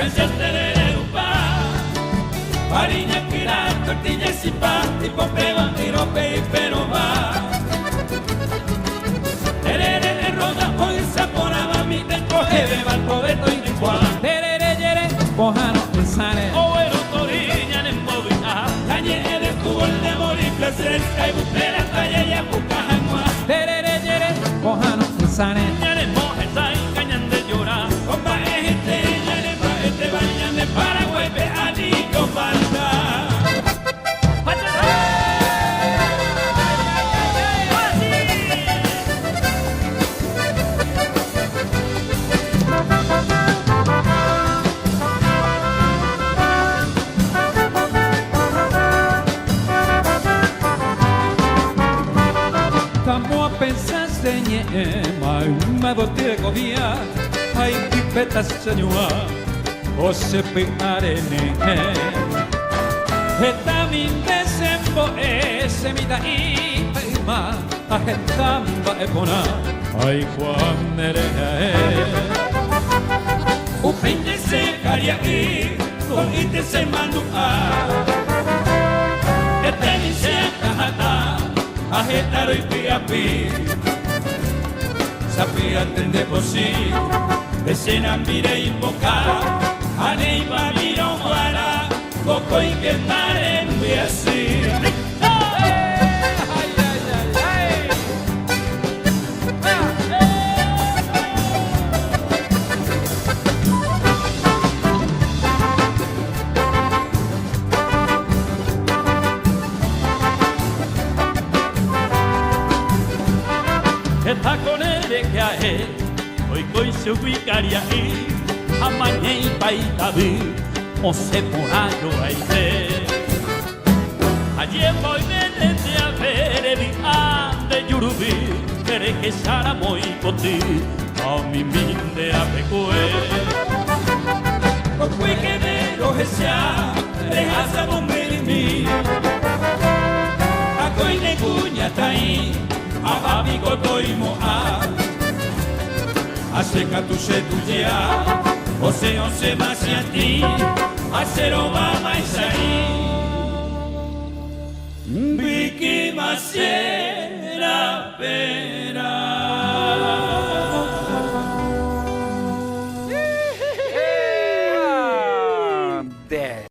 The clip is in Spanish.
gracias tereré upa. Pariña kira tortilla sipa, tipo peba y rope y pero va. Tereré roda hoy saporaba mi tempo, beba el pobeto y de cuá. Tereré yere, pojano pensare. O ero toriña en movida, cañe de fútbol de morir placer, hay bufera, talla y apucajangua. Tereré yere, pojano pensare. Paraguay, Peani, Comanda. Tamo a pensar senye, mai me botie govia, ai pipeta senua. O se piarene Eta min desembo se mi da ima Ahetamba e bona Ai quam nere Upinde se kariaki Kolite se manua Eteni se kahata Ahetaro y piapi Sapia tende posi Esena mire invocar Aneiba miro guara, coco y que paren muy así. Está con él que a él, hoy coi se ubicaría ahí. Amanhã em Paitabi, o sepulcro vai ter. Allí voy desde a ver el ande yurubi, pero que será muy coti, a mi minde a pecue. Por fui que me lo desea, dejas a bomber en mí. A coine cuña taí, a babi cotoimo a. A seca tu se tu ya. Ose más y a ti, a cero va más ahí. Vicky más